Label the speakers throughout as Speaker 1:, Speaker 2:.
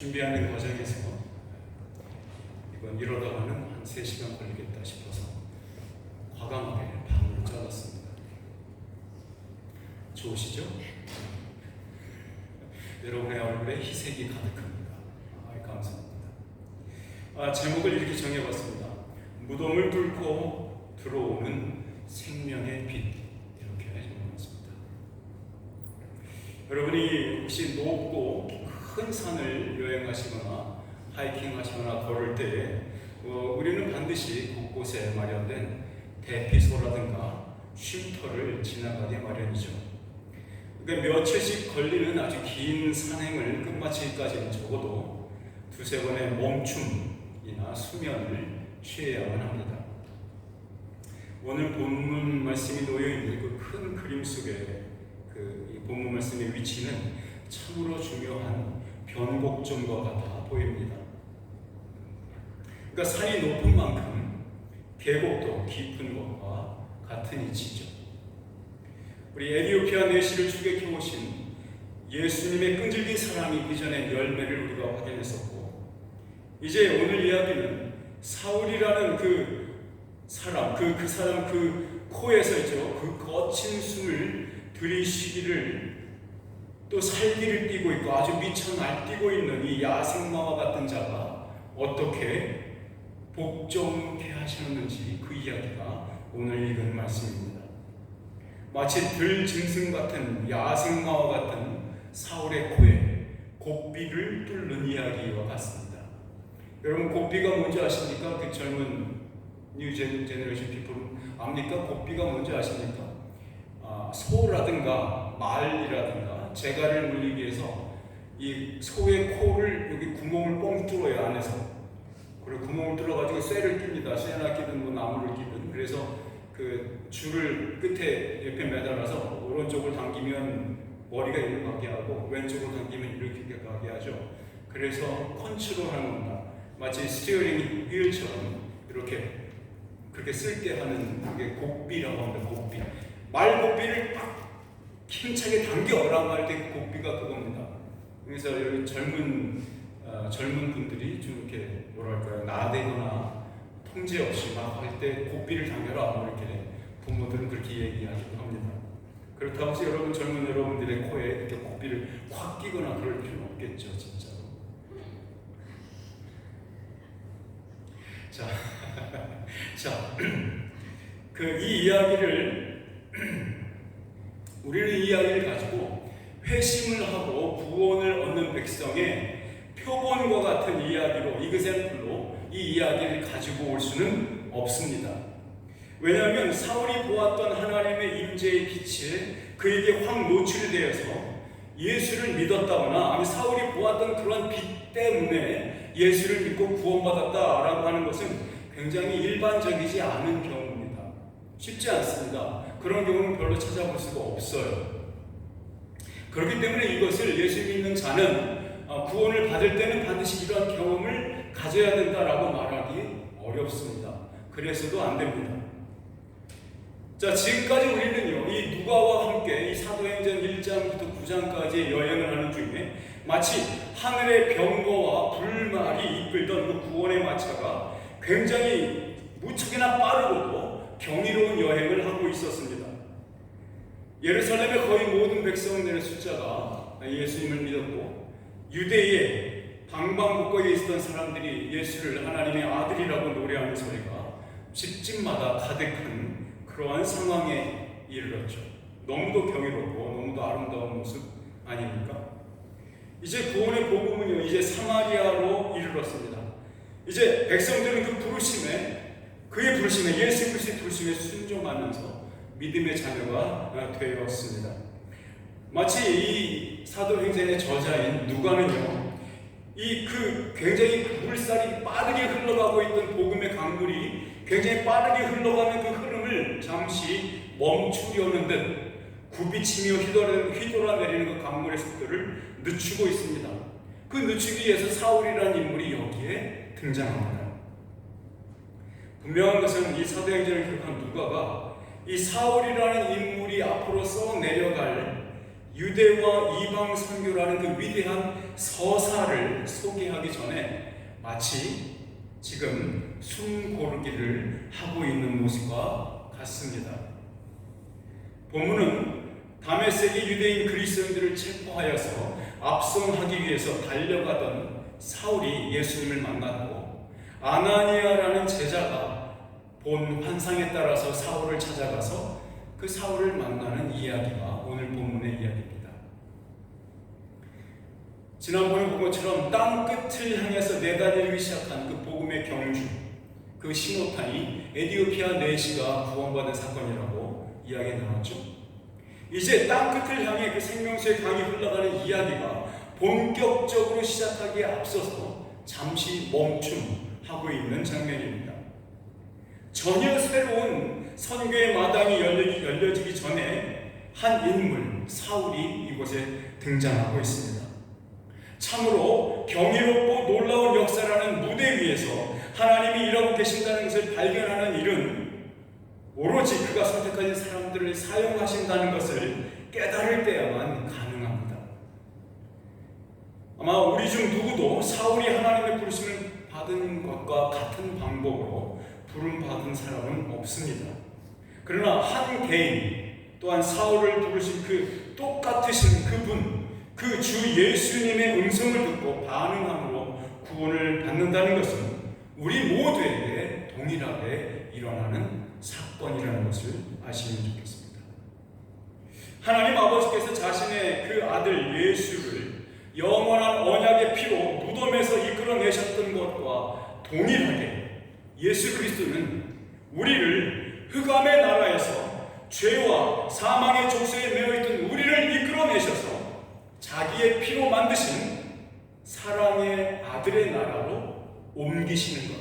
Speaker 1: 준비하는 과정에서 이건 이러다가는 한 3시간 걸리겠다 싶어서 과감하게 밤을 잘랐습니다. 좋으시죠? 여러분의 얼굴에 희색이 가득합니다. 감사합니다. 제목을 이렇게 정해봤습니다. 무덤을 뚫고 들어오는 생명의 빛, 이렇게 정해봤습니다. 여러분이 혹시 높고 큰 산을 여행하시거나 하이킹하시거나 걸을 때에 우리는 반드시 곳곳에 마련된 대피소라든가 쉼터를 지나가게 마련이죠. 그러니까 며칠씩 걸리는 아주 긴 산행을 끝마치기까지는 적어도 2-3번의 멈춤이나 수면을 취해야만 합니다. 오늘 본문 말씀이 놓여있는 그 큰 그림 속에 이 본문 말씀의 위치는 참으로 중요한 변곡점과 같아 보입니다. 그러니까 산이 높은 만큼 계곡도 깊은 것과 같은 이치죠. 우리 에티오피아 내시를 추격해 오신 예수님의 끈질긴 사랑이 이전에 열매를 우리가 확인했었고, 이제 오늘 이야기는 사울이라는 그 사람, 그 사람 그 코에서죠, 그 거친 숨을 들이쉬기를 또 살기를 띠고 있고 아주 미쳐 날뛰고 있는 이 야생마와 같은 자가 어떻게 복종케 하셨는지 그 이야기가 오늘 읽은 말씀입니다. 마치 들짐승 같은 야생마와 같은 사울의 코에 곱비를 뚫는 이야기와 같습니다. 여러분, 곱비가 뭔지 아십니까? 그 젊은 뉴 제너레이션 피플 압니까? 곱비가 뭔지 아십니까? 소라든가 말이라든가 재갈을 물리기 위해서 이 소의 코를 여기 구멍을 뻥 뚫어요, 안에서. 그리고 구멍을 뚫어가지고 쇠를 낍니다. 쇠나 끼든 뭐 나무를 끼든. 그래서 그 줄을 끝에 옆에 매달아서 오른쪽을 당기면 머리가 이렇게 가게 하고 왼쪽을 당기면 이렇게 가게 하죠. 그래서 컨트롤하는 겁니다. 마치 스티어링 휠처럼 이렇게 그렇게 쓸게 하는 그게 곱비라고 합니다. 곱비. 말 곱비를 딱 힘차게 당겨라고 할 때 곱비가 그겁니다. 그래서 여기 젊은 분들이 좀 이렇게 뭐랄까요, 나대거나 통제 없이 막 할 때 곱비를 당겨라, 뭐 이렇게 부모들은 그렇게 얘기하기도 합니다. 그렇다고 해서 여러분, 젊은 여러분들의 코에 이렇게 곱비를 확 끼거나 그럴 필요는 없겠죠, 진짜로. 이 이야기를 우리는 이 이야기를 가지고 회심을 하고 구원을 얻는 백성의 표본과 같은 이야기로, 이그샘플로 이 이야기를 가지고 올 수는 없습니다. 왜냐하면 사울이 보았던 하나님의 임재의 빛이 그에게 확 노출되어서 예수를 믿었다거나 아니 사울이 보았던 그런 빛 때문에 예수를 믿고 구원받았다라고 하는 것은 굉장히 일반적이지 않은 경우입니다. 쉽지 않습니다. 그런 경우는 별로 찾아볼 수가 없어요. 그렇기 때문에 이것을 예수 믿는 자는 구원을 받을 때는 반드시 이러한 경험을 가져야 된다라고 말하기 어렵습니다. 그래서도 안 됩니다. 자, 지금까지 우리는요, 이 누가와 함께 이 사도행전 1장부터 9장까지의 여행을 하는 중에 마치 하늘의 병거와 불말이 이끌던 그 구원의 마차가 굉장히 무척이나 빠르고도 경이로운 여행을 하고 있었습니다. 예루살렘의 거의 모든 백성들의 숫자가 예수님을 믿었고 유대의 방방곡곡에 있었던 사람들이 예수를 하나님의 아들이라고 노래하는 소리가 집집마다 가득한 그러한 상황에 이르렀죠. 너무도 경이롭고 너무도 아름다운 모습 아닙니까? 이제 구원의 복음은요, 이제 사마리아로 이르렀습니다. 이제 백성들은 그의 부르심에 예수 그리스도의 부르심에 순종하면서 믿음의 자녀가 되었습니다. 마치 이 사도행전의 저자인 누가는요, 굉장히 물살이 빠르게 흘러가고 있던 복음의 강물이 굉장히 빠르게 흘러가는 그 흐름을 잠시 멈추려는 듯 굽이치며 휘돌아내리는 그 강물의 속도를 늦추고 있습니다. 그 늦추기 위해서 사울이라는 인물이 여기에 등장합니다. 분명한 것은 이 사도행전을 기록한 누가가 이 사울이라는 인물이 앞으로 써 내려갈 유대와 이방 선교라는 그 위대한 서사를 소개하기 전에 마치 지금 숨 고르기를 하고 있는 모습과 같습니다. 본문은 다메섹의 유대인 그리스도인들을 체포하여서 압송하기 위해서 달려가던 사울이 예수님을 만났고, 아나니아라는 제자가 본 환상에 따라서 사울을 찾아가서 그 사울을 만나는 이야기가 오늘 본문의 이야기입니다. 지난번에 본 것처럼 땅 끝을 향해서 내다리기 시작한 그 복음의 경주, 그 신호탄이 에디오피아 내시가 구원받은 사건이라고 이야기 나눴죠. 이제 땅 끝을 향해 그 생명수의 강이 흘러가는 이야기가 본격적으로 시작하기에 앞서서 잠시 멈춤하고 있는 장면입니다. 전혀 새로운 선교의 마당이 열려지기 전에 한 인물, 사울이 이곳에 등장하고 있습니다. 참으로 경이롭고 놀라운 역사라는 무대 위에서 하나님이 일하고 계신다는 것을 발견하는 일은 오로지 그가 선택하신 사람들을 사용하신다는 것을 깨달을 때야만 가능합니다. 아마 우리 중 누구도 사울이 하나님의 부르심을 받은 것과 같은 방법으로 부름받은 사람은 없습니다. 그러나 한 개인, 또한 사울을 부르신 그 똑같으신 그분, 그 주 예수님의 음성을 듣고 반응함으로 구원을 받는다는 것은 우리 모두에게 동일하게 일어나는 사건이라는 것을 아시면 좋겠습니다. 하나님 아버지께서 자신의 그 아들 예수를 영원한 언약의 피로 무덤에서 이끌어내셨던 것과 동일하게 예수 그리스도는 우리를 흑암의 나라에서 죄와 사망의 족쇄에 매어있던 우리를 이끌어내셔서 자기의 피로 만드신 사랑의 아들의 나라로 옮기시는 것,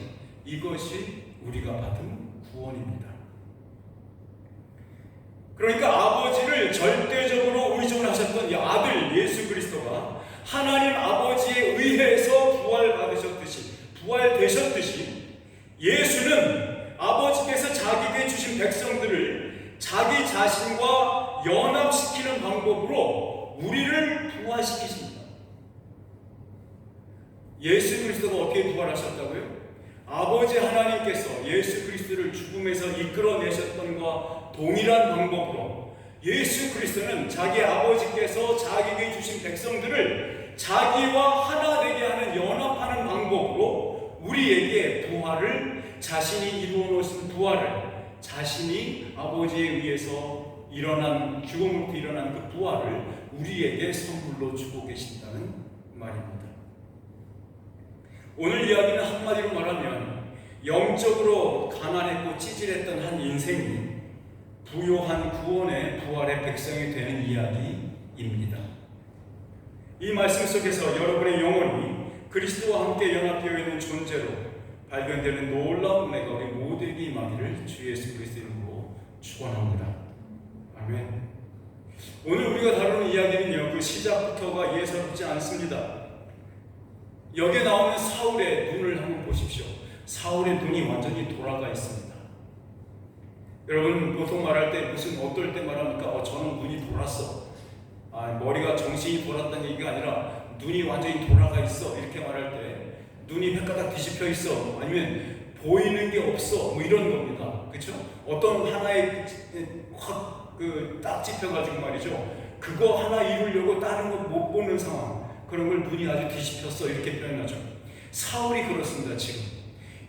Speaker 1: 이것이 우리가 받은 구원입니다. 그러니까 아버지를 절대적으로 의존하셨던 이 아들 예수 그리스도가 하나님 아버지에 의해서 부활되셨듯이 예수는 아버지께서 자기에게 주신 백성들을 자기 자신과 연합시키는 방법으로 우리를 부활시키십니다. 예수 그리스도가 어떻게 부활하셨다고요? 아버지 하나님께서 예수 그리스도를 죽음에서 이끌어내셨던 것과 동일한 방법으로 예수 그리스도는 자기 아버지께서 자기에게 주신 백성들을 자기와 하나 되게 하는 연합하는 방법으로 우리에게 부활을, 자신이 이루어 놓으신 부활을, 자신이 아버지에 의해서 일어난, 죽음으로부터 일어난 그 부활을 우리에게 선물로 주고 계신다는 말입니다. 오늘 이야기는 한마디로 말하면 영적으로 가난했고 찌질했던 한 인생이 부요한 구원의 부활의 백성이 되는 이야기입니다. 이 말씀 속에서 여러분의 영혼이 그리스도와 함께 연합되어 있는 존재로 발견되는 놀라운 은혜가 우리 모두에게 임하기를 주 예수 그리스도 이름으로 축원합니다. 아멘. 오늘 우리가 다루는 이야기는요, 그 시작부터가 예사롭지 않습니다. 여기에 나오는 사울의 눈을 한번 보십시오. 사울의 눈이 완전히 돌아가 있습니다. 여러분 보통 말할 때 어떨 때 말합니까? 저는 눈이 돌았어. 머리가 정신이 돌았다는 얘기가 아니라 눈이 완전히 돌아가 있어, 이렇게 말할 때 눈이 헷가닥 뒤집혀 있어, 아니면 보이는 게 없어, 뭐 이런 겁니다. 그렇죠? 어떤 하나에 확 딱 집혀가지고 말이죠, 그거 하나 이루려고 다른 거 못 보는 상황, 그런 걸 눈이 아주 뒤집혔어, 이렇게 표현하죠. 사울이 그렇습니다. 지금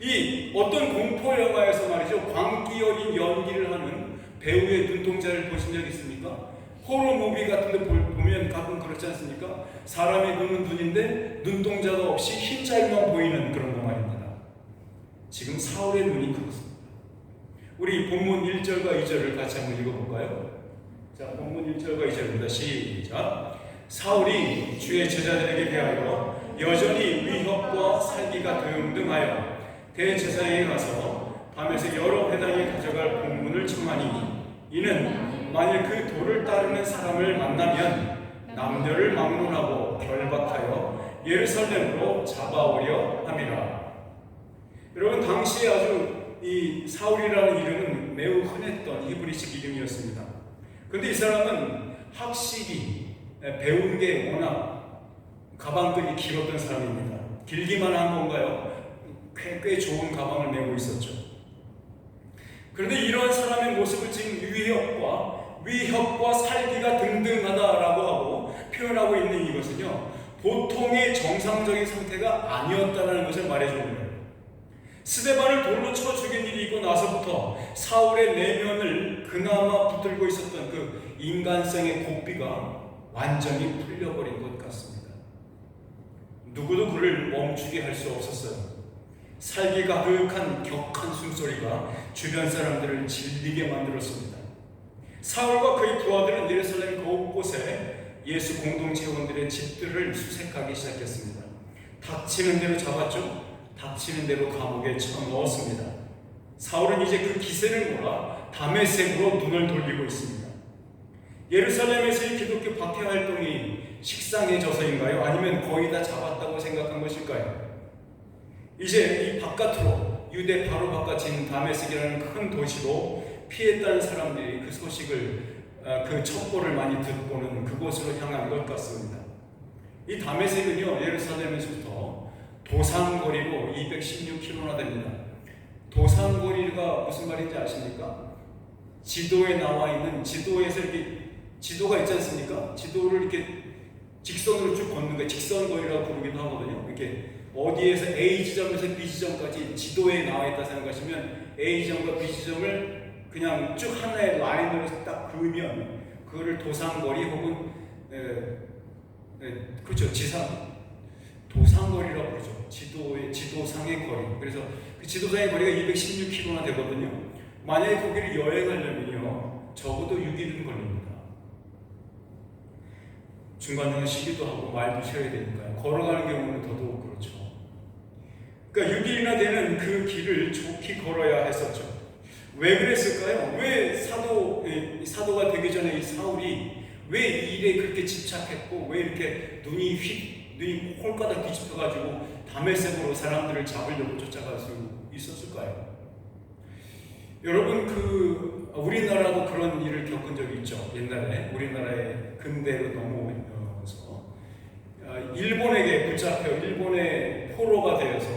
Speaker 1: 이 어떤 공포 영화에서 말이죠, 광기 어린 연기를 하는 배우의 눈동자를 보신 적 있습니까? 호러 무비 같은 데 보면 가끔 그렇지 않습니까? 사람의 눈은 눈인데 눈동자가 없이 흰자리만 보이는 그런 거 말입니다. 지금 사울의 눈이 그렇습니다. 우리 본문 1절과 2절을 같이 한번 읽어볼까요? 자, 본문 1절과 2절입니다. 시작. 사울이 주의 제자들에게 대하여 여전히 위협과 살기가 등등하여 대제사장에 가서 밤에서 여러 회당에 가져갈 공문을 청하니, 이는 만일 그 도를 따르는 사람을 만나면 남녀를 막론하고 결박하여 예루살렘으로 잡아오려 함이라. 여러분, 당시에 아주 이 사울이라는 이름은 매우 흔했던 히브리식 이름이었습니다. 그런데 이 사람은 학식이 배운 게 워낙 가방끈이 길었던 사람입니다. 길기만 한 건가요? 꽤 좋은 가방을 메고 있었죠. 그런데 이런 사람의 모습을 지금 위협과 살기가 등등하다라고 하고 표현하고 있는 이것은요, 보통의 정상적인 상태가 아니었다는 것을 말해주는 거예요. 스데반을 돌로 쳐 죽인 일이 있고 나서부터 사울의 내면을 그나마 붙들고 있었던 그 인간성의 고삐가 완전히 풀려버린 것 같습니다. 누구도 그를 멈추게 할 수 없었어요. 살기 가득한 격한 숨소리가 주변 사람들을 질리게 만들었습니다. 사울과 그의 부하들은 예루살렘 곳곳에 예수 공동체원들의 집들을 수색하기 시작했습니다. 닥치는 대로 잡았죠. 닥치는 대로 감옥에 쳐넣었습니다. 사울은 이제 그 기세를 몰아 다메섹으로 눈을 돌리고 있습니다. 예루살렘에서의 기독교 박해 활동이 식상해져서인가요? 아니면 거의 다 잡았다고 생각한 것일까요? 이제 이 바깥으로 유대 바로 바깥인 다메섹이라는 큰 도시로 피했다는 사람들이 그 소식을 그 첩보를 많이 듣고는 그곳으로 향한 것 같습니다. 이 다메섹은요, 예루살렘에서부터 도산거리로 216km나 됩니다. 도산거리가 무슨 말인지 아십니까? 지도에 나와 있는, 지도에서 이렇게 지도가 있지 않습니까? 지도를 이렇게 직선으로 쭉 걷는 거 직선거리라고 부르기도 하거든요. 이렇게 어디에서 A 지점에서 B 지점까지 지도에 나와 있다 생각하시면 A 지점과 B 지점을 그냥 쭉 하나의 라인으로 딱 그으면 그거를 도산거리 혹은 그렇죠, 도산거리라고 그러죠. 지도상의 거리. 그래서 그 지도상의 거리가 216km나 되거든요. 만약에 거기를 여행하려면요, 적어도 6일은 걸립니다. 중간중간 쉬기도 하고 말도 쉬어야 되니까요. 걸어가는 경우는 더더욱 그렇죠. 그러니까 6일이나 되는 그 길을 좋게 걸어야 했었죠. 왜 그랬을까요? 왜 사도가 되기 전에 이 사울이 왜 이 일에 그렇게 집착했고, 왜 이렇게 눈이 홀가닥 뒤집혀가지고 다메섹으로 사람들을 잡으려고 쫓아갈 수 있었을까요? 여러분, 우리나라도 그런 일을 겪은 적이 있죠. 옛날에 우리나라의 근대로 넘어오면서 일본에게 붙잡혀 일본의 포로가 되어서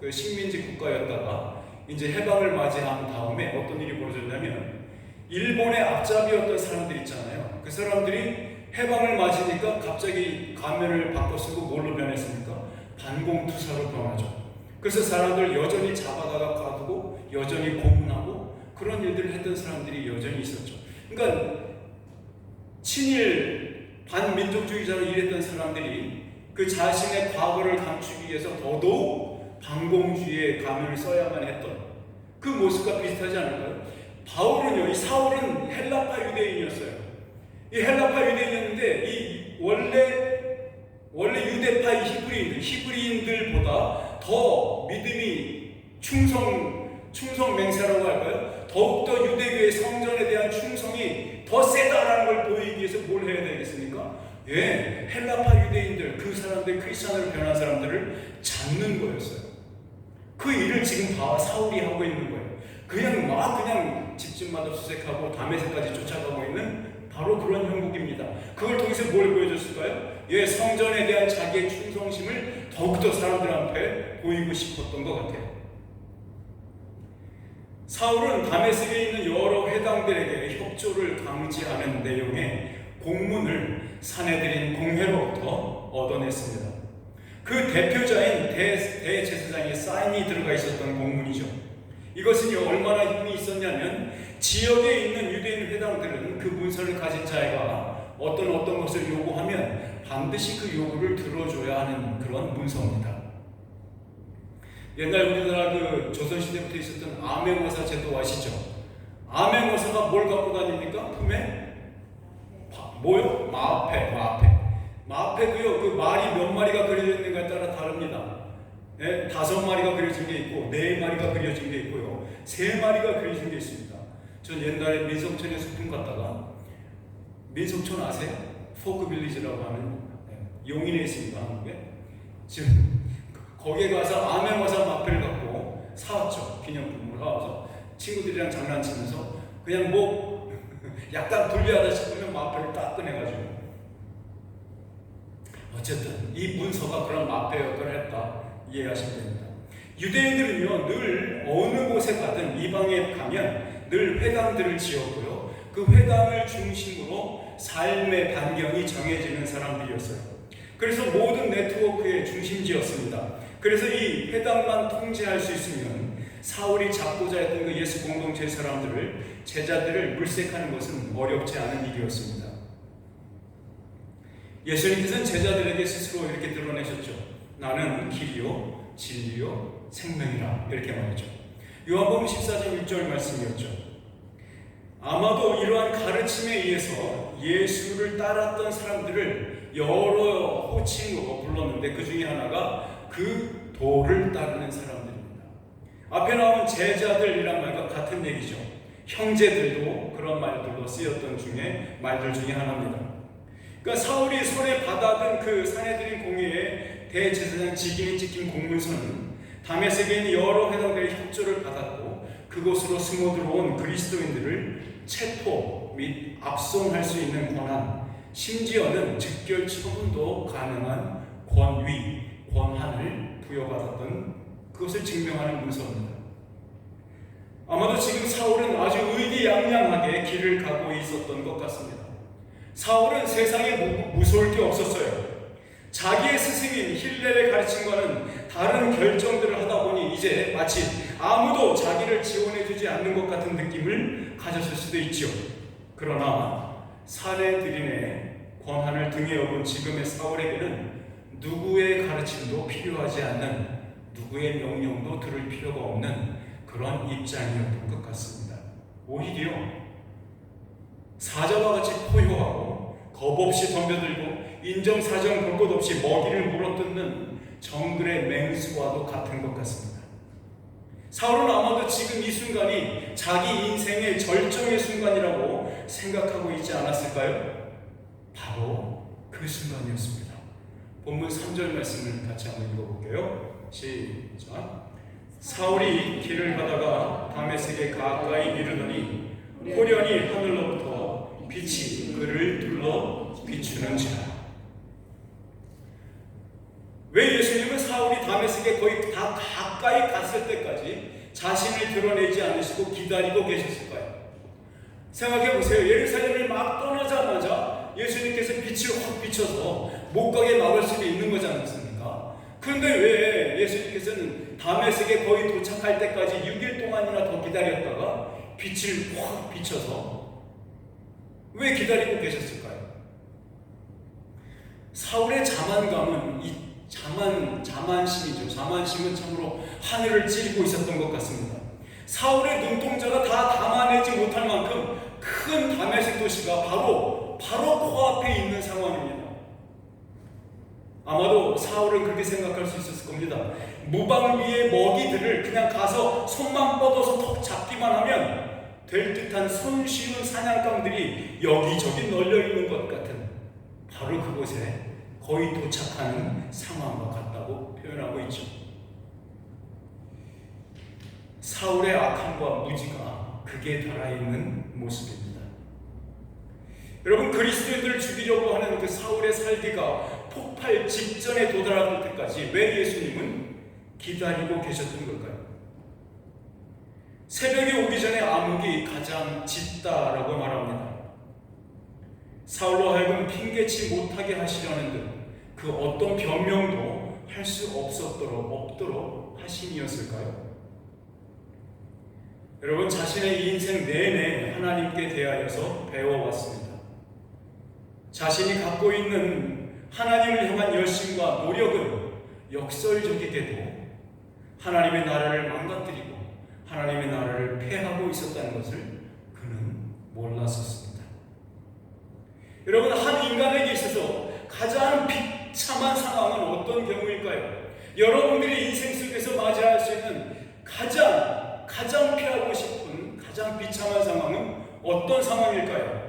Speaker 1: 그 식민지 국가였다가 이제 해방을 맞이한 다음에 어떤 일이 벌어졌냐면, 일본의 앞잡이였던 사람들 있잖아요. 그 사람들이 해방을 맞으니까 갑자기 가면을 바꿔 쓰고 뭘로 변했습니까? 반공투사로 변하죠. 그래서 사람들 여전히 잡아다가 가두고 여전히 고문하고 그런 일들을 했던 사람들이 여전히 있었죠. 그러니까 친일 반민족주의자로 일했던 사람들이 그 자신의 과거를 감추기 위해서 더더욱 반공주의의 가면을 써야만 했던 그 모습과 비슷하지 않을까요? 바울은요, 이 사울은 헬라파 유대인이었어요. 이 헬라파 유대인이었는데 이 원래 유대파 히브리인들보다 더 믿음이 충성 맹세라고 할까요? 더욱더 유대교의 성전에 대한 충성이 더 세다라는 걸 보이기 위해서 뭘 해야 되겠습니까? 예, 헬라파 유대인들, 그 사람들 크리스찬으로 변한 사람들을 잡는 거였어요. 그 일을 지금 사울이 하고 있는 거예요. 그냥 집집마다 수색하고 다메섹까지 쫓아가고 있는 바로 그런 형국입니다. 그걸 통해서 뭘 보여줬을까요? 예, 성전에 대한 자기의 충성심을 더욱더 사람들 앞에 보이고 싶었던 것 같아요. 사울은 다메섹에 있는 여러 회당들에게 협조를 강제하는 내용의 공문을 사내들인 공회로부터 얻어냈습니다. 그 대표자인 대제사장의 사인이 들어가 있었던 공문이죠. 이것은요, 얼마나 힘이 있었냐면 지역에 있는 유대인 회당들은 그 문서를 가진 자가 어떤 것을 요구하면 반드시 그 요구를 들어줘야 하는 그런 문서입니다. 옛날 우리나라 그 조선시대부터 있었던 암행어사 제도 아시죠? 암행어사가 뭘 갖고 다닙니까? 품에? 뭐요? 마패도요, 그 말이 몇 마리가 그려져 있는가에 따라 다릅니다. 네, 5마리가 그려진 게 있고 4마리가 그려진 게 있고요, 3마리가 그려진 게 있습니다. 전 옛날에 민속촌에 소풍 갔다가, 민속촌 아세요? 포크빌리지라고 하는 용인에 있습니다, 한국에. 지금 거기에 가서 암행어사 마패를 갖고 사왔죠. 기념품으로 사와서 친구들이랑 장난치면서 그냥 뭐 약간 불리하다 싶으면 마패를 딱 꺼내가지고 어쨌든 이 문서가 그런 마패 역할을 했다 이해하시면 됩니다. 유대인들은요 늘 어느 곳에 가든 이방에 가면 늘 회당들을 지었고요. 그 회당을 중심으로 삶의 반경이 정해지는 사람들이었어요. 그래서 모든 네트워크의 중심지였습니다. 그래서 이 회당만 통제할 수 있으면 사울이 잡고자 했던 그 예수 공동체 사람들을 제자들을 물색하는 것은 어렵지 않은 일이었습니다. 예수님께서는 제자들에게 스스로 이렇게 드러내셨죠. 나는 길이요 진리요 생명이라 이렇게 말했죠. 요한복음 14장 1절 말씀이었죠. 아마도 이러한 가르침에 의해서 예수를 따랐던 사람들을 여러 호칭으로 불렀는데 그 중에 하나가 그 도를 따르는 사람들입니다. 앞에 나온 제자들이란 말과 같은 얘기죠. 형제들도 그런 말들로 쓰였던 말들 중에 하나입니다. 그러니까 사울이 손에 받아든 그 산헤드린 공회의 대제사장 직인이 찍힌 공문서는 다메섹에 있는 여러 회당들의 협조를 받았고 그곳으로 숨어 들어온 그리스도인들을 체포 및 압송할 수 있는 권한, 심지어는 즉결 처분도 가능한 권위, 권한을 부여받았던 그것을 증명하는 문서입니다. 아마도 지금 사울은 아주 의기양양하게 길을 가고 있었던 것 같습니다. 사울은 세상에 무서울 게 없었어요. 자기의 스승인 힐렐의 가르침과는 다른 결정들을 하다 보니 이제 마치 아무도 자기를 지원해주지 않는 것 같은 느낌을 가졌을 수도 있죠. 그러나 산헤드린의 권한을 등에 업은 지금의 사울에게는 누구의 가르침도 필요하지 않는, 누구의 명령도 들을 필요가 없는 그런 입장이었던 것 같습니다. 오히려 사자와 같이 포효하고 겁없이 덤벼들고 인정사정 볼 것 없이 먹이를 물어뜯는 정글의 맹수와도 같은 것 같습니다. 사울은 아마도 지금 이 순간이 자기 인생의 절정의 순간이라고 생각하고 있지 않았을까요? 바로 그 순간이었습니다. 본문 3절 말씀을 같이 한번 읽어볼게요. 시작. 사울이 길을 가다가 다메섹에 가까이 이르더니 호련히 하늘로부터 빛이 그를 둘러 비추는지라. 왜 예수님은 사울이 다메섹에 거의 다 가까이 갔을 때까지 자신을 드러내지 않으시고 기다리고 계셨을까요? 생각해 보세요. 예루살렘을 막 떠나자마자 예수님께서 빛을 확 비춰서 못 가게 막을 수도 있는 거지 않습니까? 그런데 왜 예수님께서는 다메섹에 거의 도착할 때까지 6일 동안이나 더 기다렸다가 빛을 확 비춰서 왜 기다리고 계셨을까요? 사울의 자만감은 이 자만심이죠. 자만심은 참으로 하늘을 찌르고 있었던 것 같습니다. 사울의 눈동자가 다 담아내지 못할 만큼 큰 다메섹 도시가 바로 코앞에 있는 상황입니다. 아마도 사울은 그렇게 생각할 수 있었을 겁니다. 무방비의 먹이들을 그냥 가서 손만 뻗어서 턱 잡기만 하면 될 듯한 손쉬운 사냥감들이 여기저기 널려 있는 것 같은 바로 그곳에 거의 도착하는 상황과 같다고 표현하고 있죠. 사울의 악함과 무지가 극에 달아있는 모습입니다. 여러분, 그리스도인들을 죽이려고 하는 그 사울의 살기가 폭발 직전에 도달할 때까지 왜 예수님은 기다리고 계셨던 걸까요? 새벽이 오기 전에 암흑이 가장 짙다라고 말합니다. 사울로 하여금 핑계치 못하게 하시려는 듯 그 어떤 변명도 할 수 없도록 하심이었을까요? 여러분, 자신의 인생 내내 하나님께 대하여서 배워왔습니다. 자신이 갖고 있는 하나님을 향한 열심과 노력은 역설적이게도 하나님의 나라를 망가뜨리고 하나님의 나라를 폐하고 있었다는 것을 그는 몰랐었습니다. 여러분, 한 인간에게 있어서 가장 비참한 상황은 어떤 경우일까요? 여러분들의 인생 속에서 맞이할 수 있는 가장 피하고 싶은 가장 비참한 상황은 어떤 상황일까요?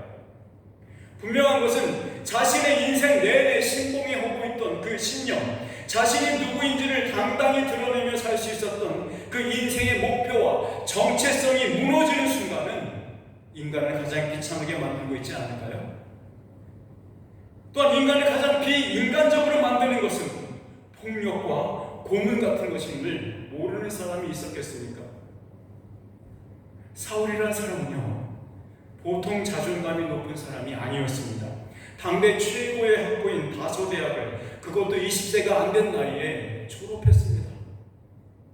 Speaker 1: 분명한 것은 자신의 인생 내내 신봉에 하고 있던 그 신념, 자신이 누구인지를 당당히 드러내며 살 수 있었던 그 인생의 목표와 정체성이 무너지는 순간은 인간을 가장 비참하게 만들고 있지 않을까요? 또한 인간을 가장 비인간적으로 만드는 것은 폭력과 고문 같은 것임을 모르는 사람이 있었겠습니까? 사울이라는 사람은요, 보통 자존감이 높은 사람이 아니었습니다. 당대 최고의 학부인 다소대학을, 그것도 20세가 안 된 나이에 졸업했습니다.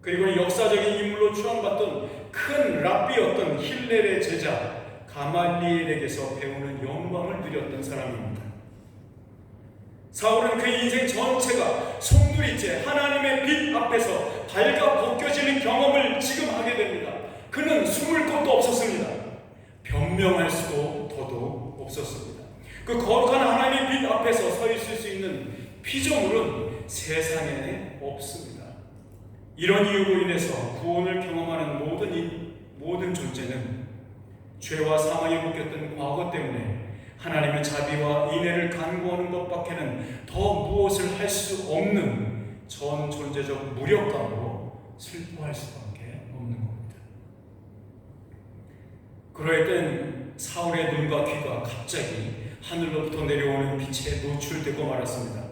Speaker 1: 그리고 역사적인 인물로 추앙받던 큰 랍비였던 힐렐의 제자 가말리엘에게서 배우는 영광을 누렸던 사람입니다. 사울은 그 인생 전체가 송두리째 하나님의 빛 앞에서 발가 벗겨지는 경험을 지금 하게 됩니다. 그는 숨을 곳도 없었습니다. 변명할 수도 더더욱 없었습니다. 그 거룩한 하나님의 빛 앞에서 서 있을 수 있는 피조물은 세상에 없습니다. 이런 이유로 인해서 구원을 경험하는 모든 존재는 죄와 사망에 묶였던 과거 때문에 하나님의 자비와 인애를 간구하는 것밖에는 더 무엇을 할 수 없는 전 존재적 무력감으로 슬퍼할 수밖에 없는 겁니다. 그럴 땐 사울의 눈과 귀가 갑자기 하늘로부터 내려오는 빛에 노출되고 말았습니다.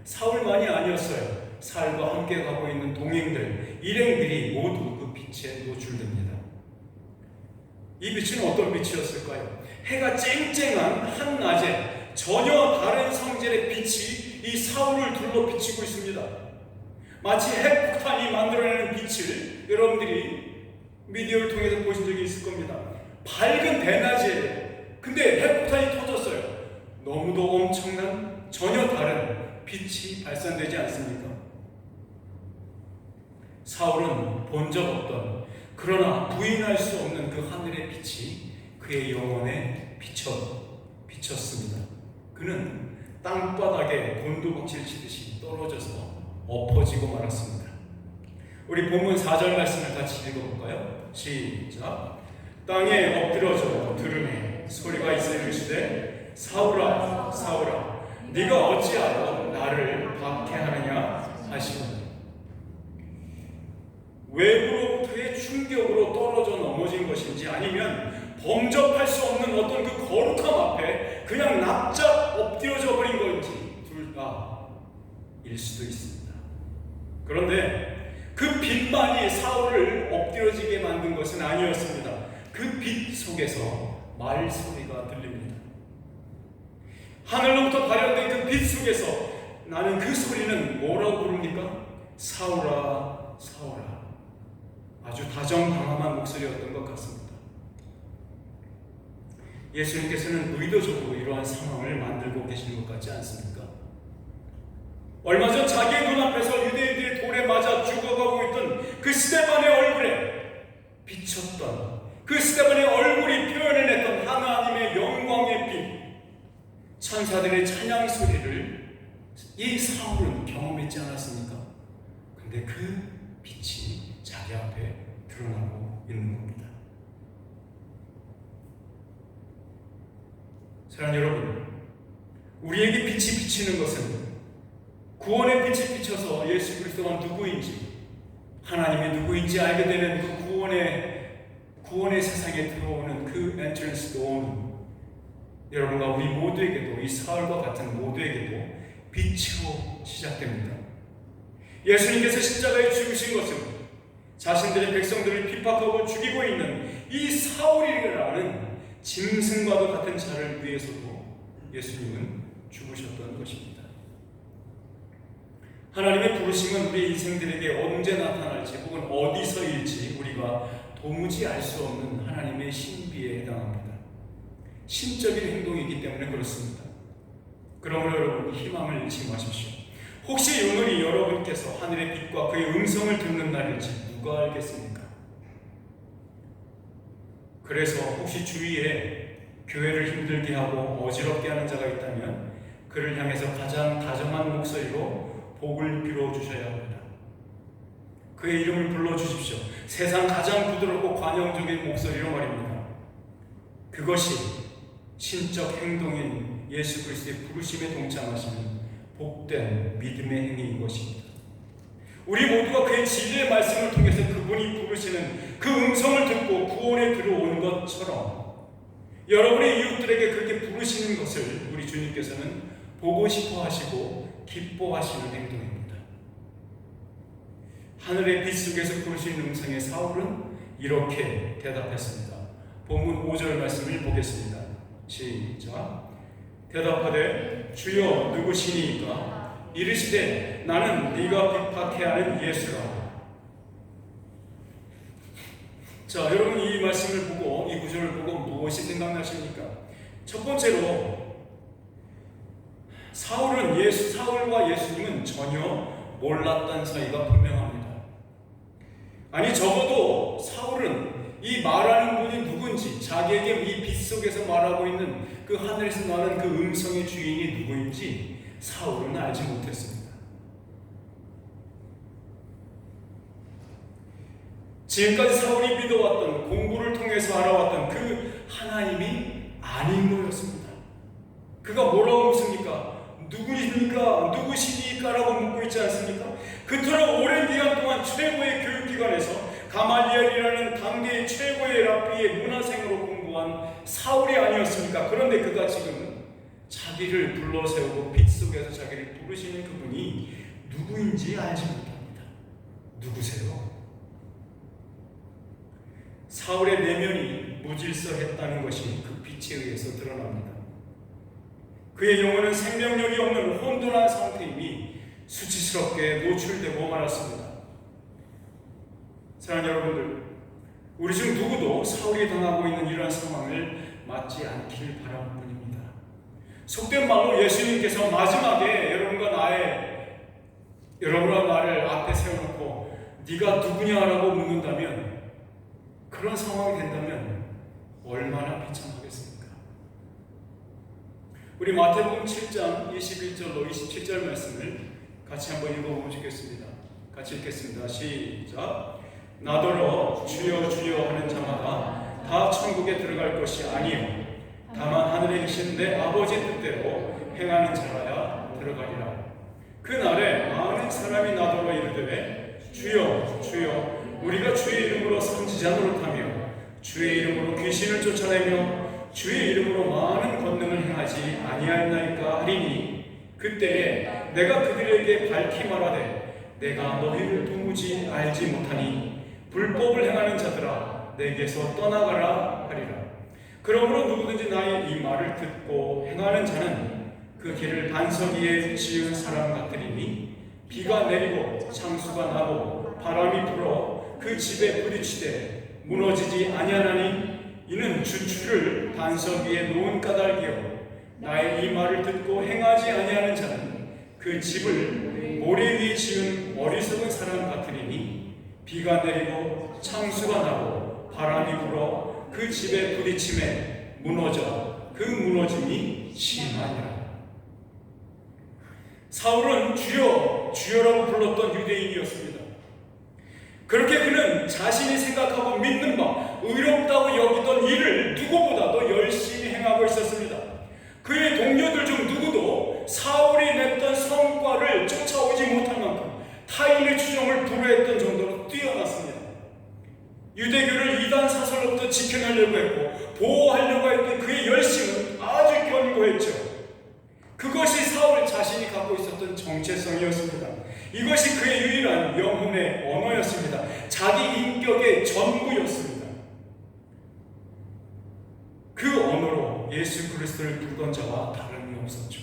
Speaker 1: 사울만이 아니었어요. 사울과 함께 가고 있는 동행들, 일행들이 모두 그 빛에 노출됩니다. 이 빛은 어떤 빛이었을까요? 해가 쨍쨍한 한낮에 전혀 다른 성질의 빛이 이 사울을 둘러 비치고 있습니다. 마치 핵폭탄이 만들어내는 빛을 여러분들이 미디어를 통해서 보신 적이 있을 겁니다. 밝은 대낮이에요. 근데 핵폭탄이 터졌어요. 너무도 엄청난 전혀 다른 빛이 발산되지 않습니까? 사울은 본 적 없던, 그러나 부인할 수 없는 그 하늘의 빛이 그의 영혼에 비쳤습니다. 그는 땅바닥에 곤두박질 치듯이 떨어져서 엎어지고 말았습니다. 우리 본문 4절 말씀을 같이 읽어볼까요? 시작. 땅에 엎드려져 들으니 소리가 있어 이르시되 사울아 사울아 네가 어찌하여 나를 박해하느냐 하시니, 외부로부터의 충격으로 떨어져 넘어진 것인지 아니면 범접할 수 없는 어떤 그 거룩함 앞에 그냥 납작 엎드려져 버린 건지 둘 다일 수도 있습니다. 그런데 그 빛만이 사울을 엎드려지게 만든 것은 아니었습니다. 그 빛 속에서 말소리가 들립니다. 하늘로부터 발현된 그 빛 속에서 나는 그 소리는 뭐라고 부릅니까? 사울아 사울아. 아주 다정다감한 목소리였던 것 같습니다. 예수님께서는 의도적으로 이러한 상황을 만들고 계시는 것 같지 않습니까? 얼마 전 자기의 눈앞에서 유대인들의 돌에 맞아 죽어가고 있던 그 스데반의 얼굴에 비쳤던, 그 스데반의 얼굴이 표현해냈던 하나님의 영광의 빛, 천사들의 찬양 소리를 이 사울은 경험했지 않았습니까? 근데 그 빛이 자기 앞에 드러나고 있는 겁니다. 사랑하는 여러분, 우리에게 빛이 비치는 것은 구원의 빛이 비쳐서 예수 그리스도가 누구인지, 하나님의 누구인지 알게 되는 그 구원의 세상에 들어오는 그 엔트런스 도어는 여러분과 우리 모두에게도, 이 사울과 같은 모두에게도 빛으로 시작됩니다. 예수님께서 십자가에 죽으신 것은 자신들의 백성들을 핍박하고 죽이고 있는 이 사울이라는 짐승과도 같은 자를 위해서도 예수님은 죽으셨던 것입니다. 하나님의 부르심은 우리 인생들에게 언제 나타날지 혹은 어디서일지 우리가 도무지 알 수 없는 하나님의 신비에 해당합니다. 신적인 행동이기 때문에 그렇습니다. 그러므로 여러분, 희망을 잃지 마십시오. 혹시 오늘이 여러분께서 하늘의 빛과 그의 음성을 듣는 날일지 누가 알겠습니까? 그래서 혹시 주위에 교회를 힘들게 하고 어지럽게 하는 자가 있다면 그를 향해서 가장 다정한 목소리로 복을 빌어주셔야 합니다. 그의 이름을 불러주십시오. 세상 가장 부드럽고 관용적인 목소리로 말입니다. 그것이 신적 행동인 예수 그리스도의 부르심에 동참하시는 복된 믿음의 행위인 것입니다. 우리 모두가 그의 진리의 말씀을 통해서 그분이 부르시는 그 음성을 듣고 구원에 들어온 것처럼 여러분의 이웃들에게 그렇게 부르시는 것을 우리 주님께서는 보고 싶어 하시고 기뻐하시는 행동입니다. 하늘의 빛 속에서 부르신 음성의 사울은 이렇게 대답했습니다. 본문 5절 말씀을 보겠습니다. 시작. 대답하되 주여 누구시니까? 이르시되 나는 네가 핍박해 하는 예수라. 자, 여러분 이 말씀을 보고 이 구절을 보고 무엇이 생각나십니까? 첫 번째로 사울과 예수님은 전혀 몰랐던 사이가 분명합니다. 아니 적어도 사울은 이 말하는 분이 누군지, 자기에게 이 빛 속에서 말하고 있는 그 하늘에서 나는 그 음성의 주인이 누구인지 사울은 알지 못했습니다. 지금까지 사울이 믿어왔던, 공부를 통해서 알아왔던 그 하나님이 아닌 거였습니다. 그가 뭐라고 묻습니까? 누구십니까? 누구시니까? 라고 묻고 있지 않습니까? 그토록 오랜 기간 동안 최고의 교육기관에서 가말리엘이라는 당대의 최고의 랍비의 문화생으로 공부한 사울이 아니었습니까? 그런데 그가 지금 자기를 불러세우고 빛 속에서 자기를 부르시는 그분이 누구인지 알지 못합니다. 누구세요? 사울의 내면이 무질서했다는 것이 그 빛에 의해서 드러납니다. 그의 영혼은 생명력이 없는 혼돈한 상태임이 수치스럽게 노출되고 말았습니다. 사랑하는 여러분들, 우리 중 누구도 사울이 당하고 있는 이러한 상황을 맞지 않길 바라는 뿐입니다. 속된 말로 예수님께서 마지막에 여러분과 나를 앞에 세워놓고 네가 누구냐라고 묻는다면, 그런 상황이 된다면 얼마나 비참하겠습니까? 우리 마태복음 7장 21절로 27절 말씀을 같이 한번 읽어보면 좋겠습니다. 같이 읽겠습니다. 시작. 나더러 주여 주여 하는 자마다 다 천국에 들어갈 것이 아니요 다만 하늘에 계신 내 아버지 뜻대로 행하는 자라야 들어가리라. 그날에 많은 사람이 나더러 이르되 주여 주여 우리가 주의 이름으로 선지자 노릇하며 주의 이름으로 귀신을 쫓아내며 주의 이름으로 많은 권능을 행하지 아니하였나이까 하리니 그때에 내가 그들에게 밝히 말하되 내가 너희를 도무지 알지 못하니 불법을 행하는 자들아 내게서 떠나가라 하리라. 그러므로 누구든지 나의 이 말을 듣고 행하는 자는 그 길을 반석 위에 지은 사람 같으리니 비가 내리고 창수가 나고 바람이 불어 그 집에 부딪히되 무너지지 아니하나니 이는 주추를 반석 위에 놓은 까닭이요 나의 이 말을 듣고 행하지 아니하는 자는 그 집을 모래 위에 지은 어리석은 사람 같으리니 비가 내리고 창수가 나고 바람이 불어 그 집에 부딪힘에 무너져 그 무너짐이 심하니라. 사울은 주여 주여라고 불렀던 유대인이었습니다. 그렇게 그는 자신이 생각하고 믿는 바 의롭다고 여기던 일을 누구보다도 열심히 행하고 있었습니다. 그의 동료들 중 누구도 사울이 냈던 성과를 쫓아오지 못할 만큼 타인의 주장을 불허했던 정도로 뛰어났습니다. 유대교를 이단 사설로부터 지켜내려고 했고 보호하려고 했던 그의 열심은 아주 견고했죠. 그것이 사울 자신이 갖고 있었던 정체성이었습니다. 이것이 그의 유일한 영혼의 언어였습니다. 자기 인격의 전부였습니다. 그 언어로 예수 그리스도를 부르던 자와 다름이 없었죠.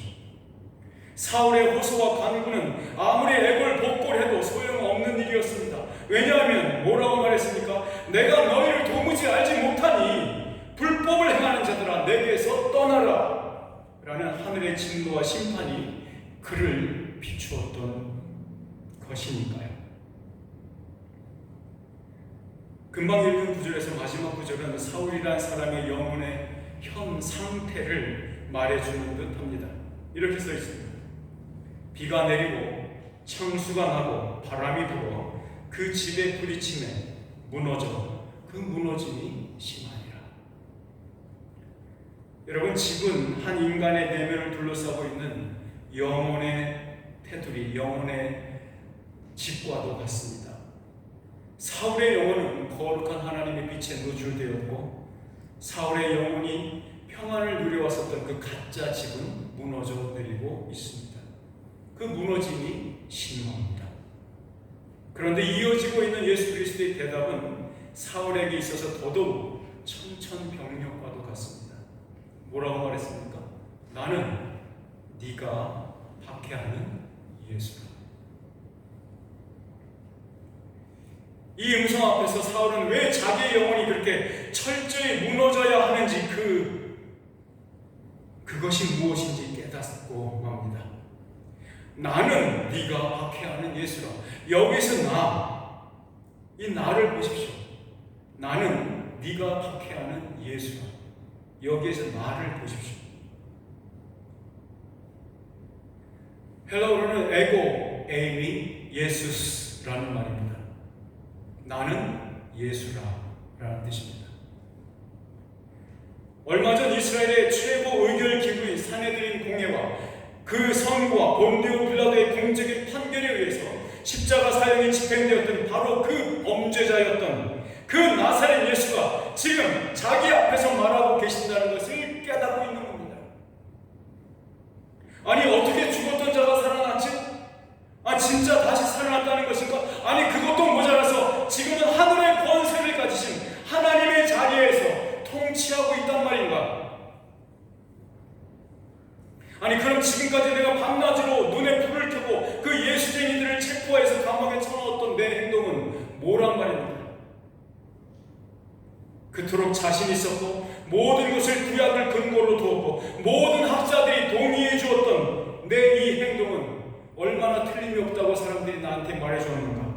Speaker 1: 사울의 호소와 간구는 아무리 애걸복걸해도 소용없는 일이었습니다. 왜냐하면 뭐라고 말했습니까? 내가 너희를 도무지 알지 못하니 불법을 행하는 자들아 내게서 떠나라 라는 하늘의 진노와 심판이 그를 비추었던 것이니까요. 금방 읽은 구절에서 마지막 구절은 사울이란 사람의 영혼의 현 상태를 말해주는 듯합니다. 이렇게 써 있습니다. 비가 내리고 창수가 나고 바람이 불어 그 집에 부딪힘에 무너져 그 무너짐이 심하니라. 여러분, 집은 한 인간의 내면을 둘러싸고 있는 영혼의 테두리, 영혼의 집과도 같습니다. 사울의 영혼은 거룩한 하나님의 빛에 노출되었고 사울의 영혼이 평안을 누려왔었던 그 가짜 집은 무너져 내리고 있습니다. 그 무너짐이 신망입니다. 그런데 이어지고 있는 예수 그리스도의 대답은 사울에게 있어서 더더욱 천천병력과도 같습니다. 뭐라고 말했습니까? 나는 네가 박해하는 예수다. 이 음성 앞에서 사울은 왜 자기의 영혼이 그렇게 철저히 무너져야 하는지 그것이 무엇인지 깨닫고 맙니다. 나는 네가 박해하는 예수라. 여기서 이 나를 보십시오. 나는 네가 박해하는 예수라. 여기에서 나를 보십시오. 헬라어로는 에고 에이미 예수스라는 말입니다. 나는 예수라라는 뜻입니다. 얼마 전 이스라엘의 최고 의결 기구인 산헤드린 공회와 그 선구와 본디오 빌라도의 공적인 판결에 의해서 십자가 사형이 집행되었던 바로 그 범죄자였던 그 나사렛 예수가 지금 자기 앞에서 말하고 계신다는 것을 깨닫고 있는 겁니다. 아니, 어떻게 죽었던 자가 살아났지? 진짜 다시 살아났다는 것인가? 아니, 그것도 모자라서 지금은 하늘의 권세를 가지신 하나님의 자리에서 통치하고 있단 말인가? 아니, 그럼 지금까지 내가 밤낮으로 눈에 불을 켜고 그 예수쟁이들을 체포해서 감옥에 쳐넣었던 내 행동은 뭐란 말입니까? 그토록 자신 있었고 모든 것을 구약을 근거로 두었고 모든 학자들이 동의해 주었던 내 이 행동은 얼마나 틀림이 없다고 사람들이 나한테 말해주었는가?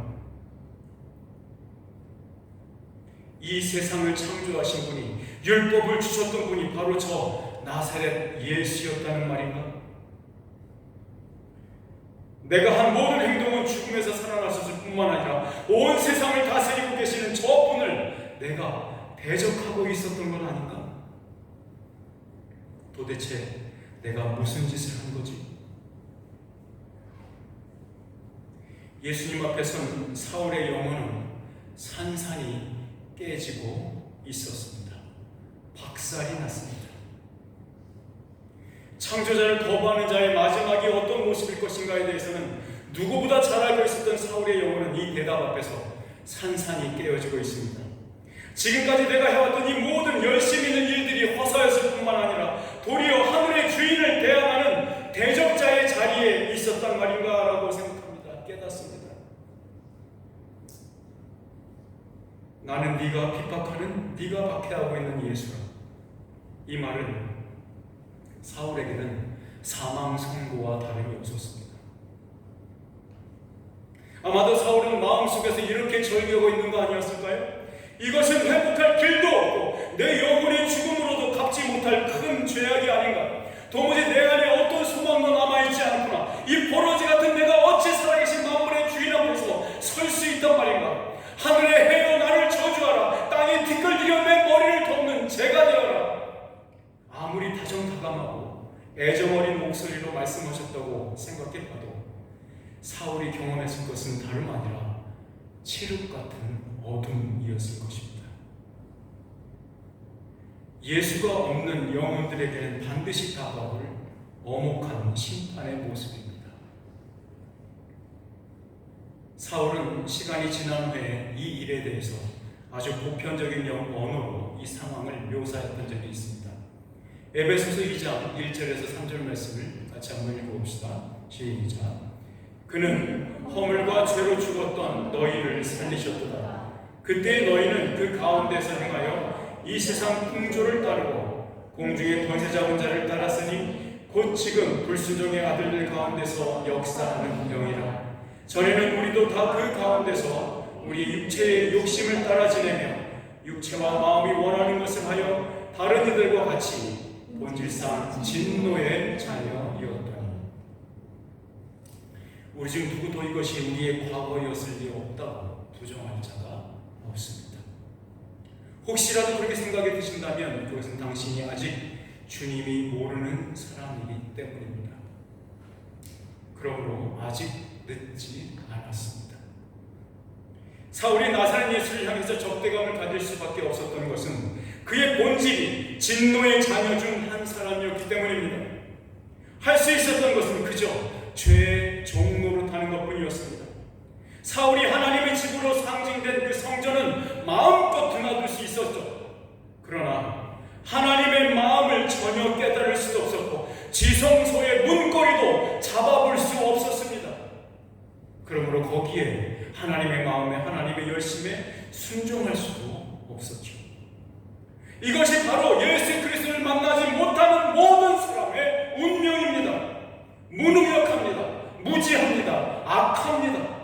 Speaker 1: 이 세상을 창조하신 분이, 율법을 주셨던 분이 바로 저 나사렛 예수였다는 말인가? 내가 한 모든 행동은 죽음에서 살아났을 뿐만 아니라 온 세상을 다스리고 계시는 저분을 내가 대적하고 있었던 건 아닌가? 도대체 내가 무슨 짓을 한 거지? 예수님 앞에선 사울의 영혼은 산산이 깨지고 있었습니다. 박살이 났습니다. 창조자를 거부하는 자의 마지막이 어떤 모습일 것인가에 대해서는 누구보다 잘 알고 있었던 사울의 영혼은 이 대답 앞에서 산산이 깨어지고 있습니다. 지금까지 내가 해왔던 이 모든 열심히 있는 일들이 허사였을 뿐만 아니라 도리어 하늘의 주인을 대항하는 대적자의 자리에 있었단 말인가 라고 생각합니다. 깨닫습니다. 나는 네가 핍박하는, 네가 박해하고 있는 예수라. 이 말은 사울에게는 사망 선고와 다름이 없었습니다. 아마도 사울은 마음속에서 이렇게 절규하고 있는 거 아니었을까요? 이것은 회복할 길도 없고 내 영혼이 죽음으로도 갚지 못할 큰 죄악이 아닌가? 도무지 내 안에 어떤 소망도 남아있지 않구나. 이 버러지 같은 내가 어찌 살아계신 만물의 주인 앞에서 설 수 있단 말인가? 하늘의 해여 나를 저주하라. 땅이 티끌들여 내 머리를 덮는 죄가 되어라. 아무리 다정다감하고 애정어린 목소리로 말씀하셨다고 생각해봐도 사울이 경험했을 것은 다름 아니라 칠흑 같은 어둠이었을 것입니다. 예수가 없는 영혼들에게는 반드시 다가올 엄혹한 심판의 모습입니다. 사울은 시간이 지난 후에 이 일에 대해서 아주 보편적인 언어로 이 상황을 묘사했던 적이 있습니다. 에베소서 2장 1절에서 3절 말씀을 같이 한번 읽어봅시다. 시작. 그는 허물과 죄로 죽었던 너희를 살리셨도다. 그때 너희는 그 가운데서 행하여 이 세상 풍조를 따르고 공중의 권세 잡은 자를 따랐으니 곧 지금 불순종의 아들들 가운데서 역사하는 영이라. 전에는 우리도 다 그 가운데서 우리 육체의 욕심을 따라 지내며 육체와 마음이 원하는 것을 하여 다른 이들과 같이 본질상 진노의 자녀이었더니. 우리 중 누구도 이것이 우리의 과거였을 리 없다고 부정할 자가 없습니다. 혹시라도 그렇게 생각이 드신다면 그것은 당신이 아직 주님이 모르는 사람이기 때문입니다. 그러므로 아직 늦지 않았습니다. 사울이 나사렛 예수를 향해서 적대감을 가질 수밖에 없었던 것은 그의 본질이 진노의 자녀 중 한 사람이었기 때문입니다. 할 수 있었던 것은 그저 죄의 종로로 타는 것뿐이었습니다. 사울이 하나님의 집으로 상징된 그 성전은 마음껏 드나들 수 있었죠. 그러나 하나님의 마음을 전혀 깨달을 수도 없었고 지성소의 문고리도 잡아볼 수 없었습니다. 그러므로 거기에 하나님의 마음에 하나님의 열심에 순종할 수도 없었죠. 이것이 바로 예수 그리스도를 만나지 못하는 모든 사람의 운명입니다. 무능력합니다. 무지합니다. 악합니다.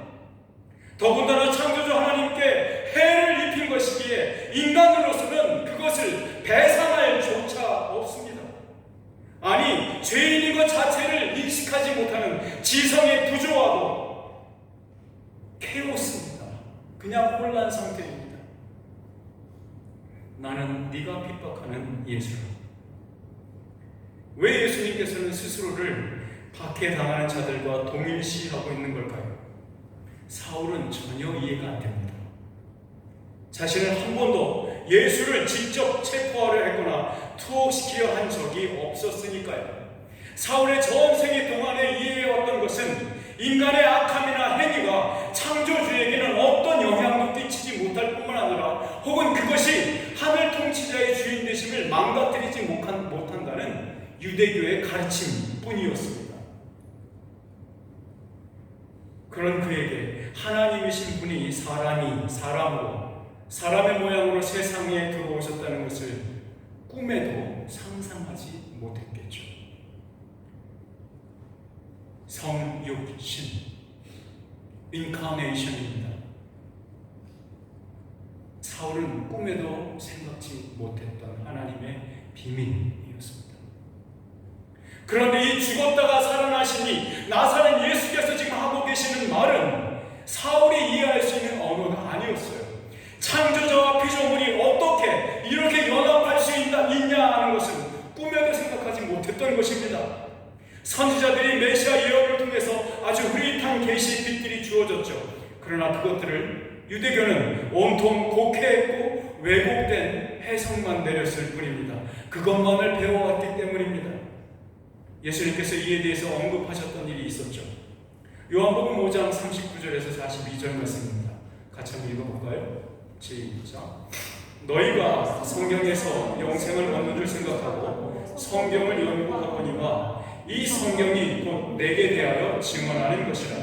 Speaker 1: 더군다나 창조주 하나님께 해를 입힌 것이기에 인간으로서는 그것을 배상할 조차 없습니다. 아니, 죄인인 것 자체를 인식하지 못하는 지성의 구조와도 케오스입니다. 그냥 혼란 상태입니다. 나는 네가 핍박하는 예수라. 왜 예수님께서는 스스로를 박해당하는 자들과 동일시하고 있는 걸까요? 사울은 전혀 이해가 안 됩니다. 자신은 한 번도 예수를 직접 체포하려 했거나 투옥시키려 한 적이 없었으니까요. 사울의 전생의 동안에 이해해왔던 것은 인간의 악함이나 행위가 창조주에게는 어떤 영향도 끼치지 못할 뿐만 아니라 혹은 그것이 하늘 통치자의 주인 되심을 망가뜨리지 못한다는 유대교의 가르침 뿐이었습니다. 그런 그에게 하나님이신 분이 사람으로 사람의 모양으로 세상에 들어오셨다는 것을 꿈에도 상상하지 못했겠죠. 성육신, 인카네이션입니다. 사울은 꿈에도 생각지 못했던 하나님의 비밀이었습니다. 그런데 이 죽었다가 살아나시니 나사렛 예수께서 지금 하고 계시는 말은 사울이 이해할 수 있는 언어가 아니었어요. 창조자와 피조물이 어떻게 이렇게 연합할 수 있냐 하는 것은 꿈에도 생각하지 못했던 것입니다. 선지자들이 메시아 예언을 통해서 아주 흐릿한 계시 빛들이 주어졌죠. 그러나 그것들을 유대교는 온통 곡해했고 왜곡된 해석만 내렸을 뿐입니다. 그것만을 배워왔기 때문입니다. 예수님께서 이에 대해서 언급하셨던 일이 있었죠. 요한복음 5장 39절에서 42절 말씀입니다. 같이 한번 읽어볼까요? 시작. 너희가 성경에서 영생을 얻는 줄 생각하고 성경을 연구하거니와 이 성경이 곧 내게 대하여 증언하는 것이라.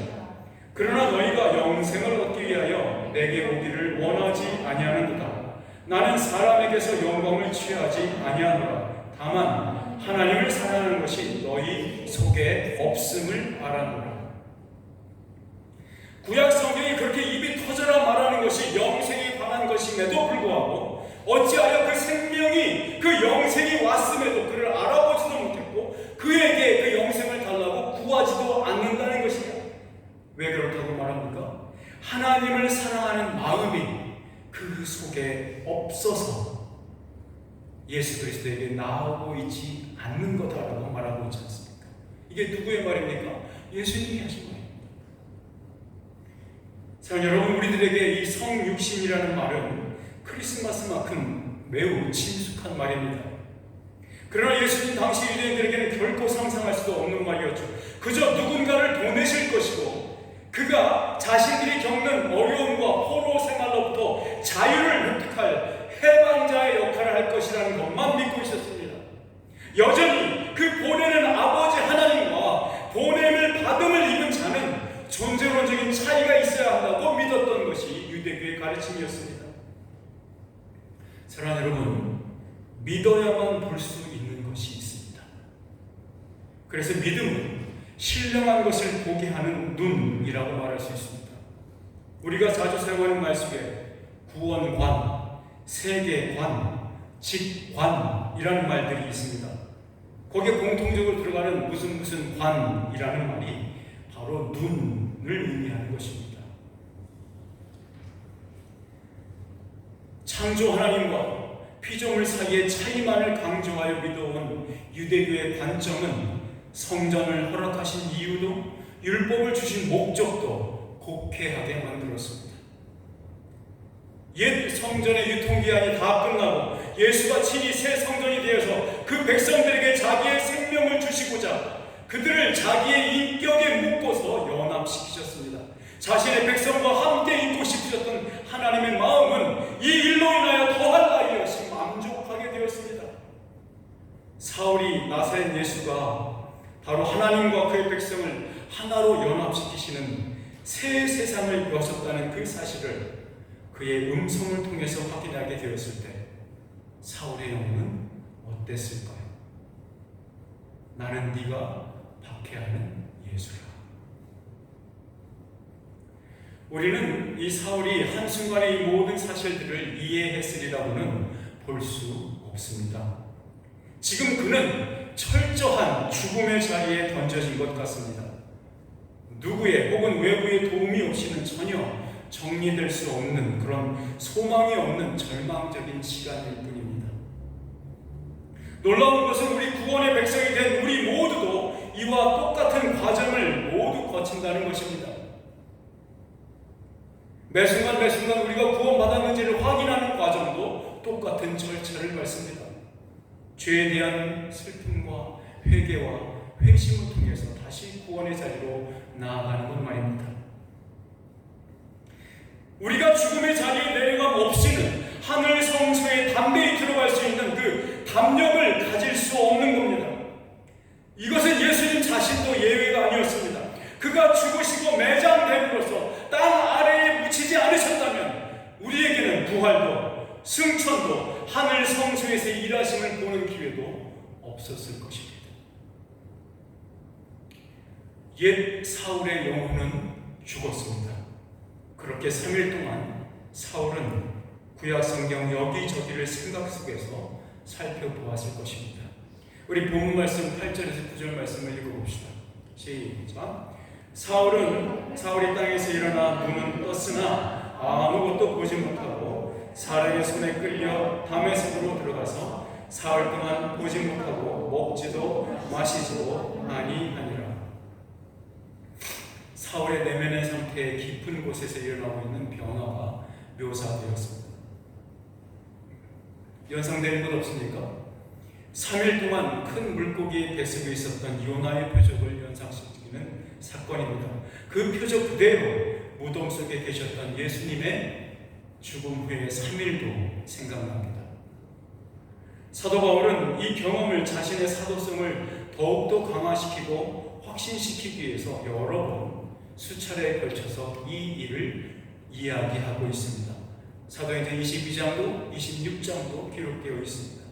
Speaker 1: 그러나 너희가 영생을 얻기 위하여 내게 오기를 원하지 아니하는도다. 나는 사람에게서 영광을 취하지 아니하노라. 다만 하나님을 사랑하는 것이 너희 속에 없음을 알아노라. 구약 성경이 그렇게 입이 터져라 말하는 것이 영생에 관한 것임에도 불구하고 어찌하여 그 생명이 그 영생이 왔음에도 그를 알아보지도 못했고 그에게 그 영생을 달라고 구하지도 않는다는 것이냐? 왜 그렇다고 말합니까? 하나님을 사랑하는 마음이 그 속에 없어서 예수 그리스도에게 나오고 있지 않는 거다라고 말하고 있지 않습니까? 이게 누구의 말입니까? 예수님이 하신 말입니다. 자, 여러분, 우리들에게 이 성육신이라는 말은 크리스마스만큼 매우 친숙한 말입니다. 그러나 예수님 당시 유대인들에게는 결코 상상할 수도 없는 말이었죠. 그저 누군가를 보내실 것이고 그가 자신들이 겪는 어려움과 포로 생활로부터 자유를 획득할 해방자의 역할을 할 것이라는 것만 믿고 있었습니다. 여전히 그 보내는 아버지 하나님과 보냄을 받음을 입은 자는 존재론적인 차이가 있어야 한다고 믿었던 것이 유대교의 가르침이었습니다. 사랑하는 여러분, 믿어야만 볼 수 있는 것이 있습니다. 그래서 믿음은 신령한 것을 보게 하는 눈이라고 말할 수 있습니다. 우리가 자주 사용하는 말 속에 구원관, 세계관, 직관이라는 말들이 있습니다. 거기에 공통적으로 들어가는 무슨 관이라는 말이 바로 눈을 의미하는 것입니다. 창조 하나님과 피조물 사이의 차이만을 강조하여 믿어온 유대교의 관점은 성전을 허락하신 이유도 율법을 주신 목적도 곡해하게 만들었습니다. 옛 성전의 유통기한이 다 끝나고 예수가 친히 새 성전이 되어서 그 백성들에게 자기의 생명을 주시고자 그들을 자기의 인격에 묶어서 연합시키셨습니다. 자신의 백성과 함께 있고 싶으셨던 하나님의 마음은 이 일로 인하여 더할 나위 없이 만족하게 되었습니다. 사울이 나사렛 예수가 바로 하나님과 그의 백성을 하나로 연합시키시는 새 세상을 여셨다는 그 사실을 그의 음성을 통해서 확인하게 되었을 때 사울의 영혼은 어땠을까요? 나는 네가 박해하는 예수라. 우리는 이 사울이 한순간에 이 모든 사실들을 이해했으리라고는 볼 수 없습니다. 지금 그는 철저한 죽음의 자리에 던져진 것 같습니다. 누구의 혹은 외부의 도움이 없이는 전혀 정리될 수 없는 그런 소망이 없는 절망적인 시간일 뿐입니다. 놀라운 것은 우리 구원의 백성이 된 우리 모두도 이와 똑같은 과정을 모두 거친다는 것입니다. 매 순간 우리가 구원받았는지를 확인하는 과정도 똑같은 절차를 밟습니다. 죄에 대한 슬픔과 회개와 회심을 통해서 다시 구원의 자리로 나아가는 것 말입니다. 우리가 죽음의 자리에 내려감 없이는 하늘 성소에 담대히 들어갈 수 있는 그 담력을 가질 수 없는 겁니다. 이것은 예수님 자신도 예외가 아니었습니다. 그가 죽으시고 매장됨으로써 땅 아래에 묻히지 않으셨다면 우리에게는 부활도 승천도 하늘 성소에서 일하심을 보는 기회도 없었을 것입니다. 옛 사울의 영혼은 죽었습니다. 그렇게 3일 동안 사울은 구약 성경 여기저기를 생각 속에서 살펴보았을 것입니다. 우리 본문 말씀 8절에서 9절 말씀을 읽어봅시다. 시작. 사울이 땅에서 일어나 눈은 떴으나 아무것도 보지 못하고 사람의 손에 끌려 다메섹으로 들어가서 사흘 동안 보지 못하고 먹지도 마시지도 아니하니라. 사울의 내면의 상태의 깊은 곳에서 일어나고 있는 변화가 묘사되었습니다. 연상되는 것 없습니까? 3일 동안 큰 물고기의 뱃속에 있었던 요나의 표적을 연상시키는 사건입니다. 그 표적 그대로 무덤 속에 계셨던 예수님의 죽음 후의 3일도 생각납니다. 사도 바울은 이 경험을 자신의 사도성을 더욱더 강화시키고 확신시키기 위해서 여러 번 수차례에 걸쳐서 이 일을 이야기하고 있습니다. 사도행전 22장도 26장도 기록되어 있습니다.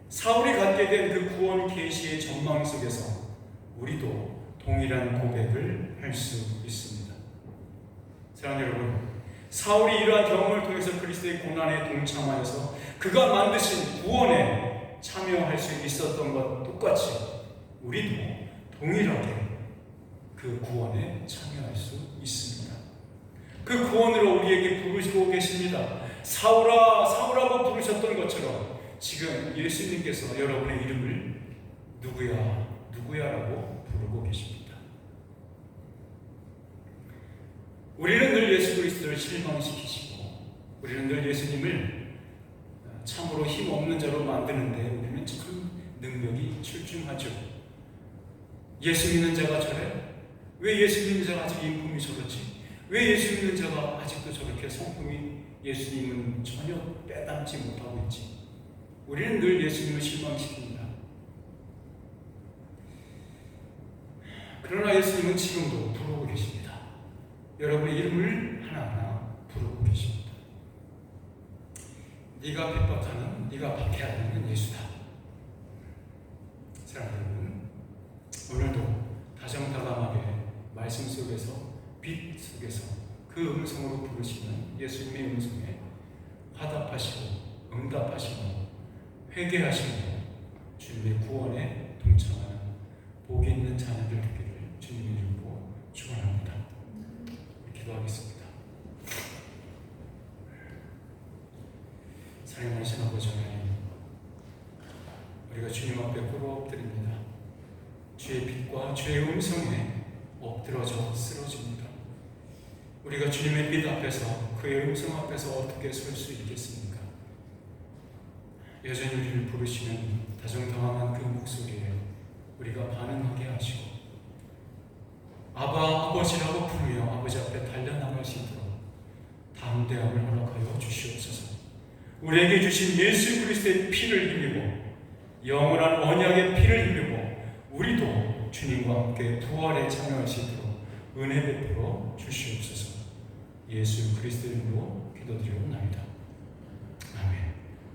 Speaker 1: 사울이 갖게 된 그 구원 계시의 전망 속에서 우리도 동일한 고백을 할 수 있습니다. 사랑하는 여러분, 사울이 이러한 경험을 통해서 그리스도의 고난에 동참하여서 그가 만드신 구원에 참여할 수 있었던 것 똑같이 우리도 동일하게 그 구원에 참여할 수 있습니다. 그 구원으로 우리에게 부르시고 계십니다. 사울아, 사울아고 부르셨던 것처럼 지금 예수님께서 여러분의 이름을 누구야, 누구야라고 부르고 계십니다. 우리는 늘 예수 그리스도를 실망시키시고 우리는 늘 예수님을 참으로 힘없는 자로 만드는데 우리는 참 능력이 출중하죠. 예수 믿는 자가 저래? 왜 예수 믿는 자가 아직 인품이 저렇지? 왜 예수 믿는 자가 아직도 저렇게 성품이 예수님은 전혀 빼닮지 못하고 있지? 우리는 늘 예수님을 실망시킵니다. 그러나 예수님은 지금도 부르고 계십니다. 여러분의 이름을 하나하나 부르고 계십니다. 네가 핍박하는, 네가 박해하는 예수다. 사랑하는 여러분, 오늘도 다정다감하게 말씀 속에서 빛 속에서 그 음성으로 부르시는 예수님의 음성에 화답하시고 응답하시고 회개하시고 주님의 구원에 동참하는 복이 있는 자녀들 되기를 주님의 이름으로 축원합니다. 기도하겠습니다. 사랑하신 아버지 하나님, 우리가 주님 앞에 꿇어 엎드립니다. 주의 빛과 주의 음성에 엎드러져 쓰러집니다. 우리가 주님의 빛 앞에서 그의 음성 앞에서 어떻게 설 수 있겠습니까? 여전히 우리를 부르시는 다정다감한 그 목소리에 우리가 반응하게 하시고 아바 아버지라고 부르며 아버지 앞에 달려나갈 수 있도록 담대함을 허락하여 주시옵소서. 우리에게 주신 예수 그리스도의 피를 힘입어 영원한 언약의 피를 힘입어 우리도 주님과 함께 부활에 참여할 수 있도록 은혜 베풀어 주시옵소서. 예수 그리스도 이름으로 기도드리옵나이다.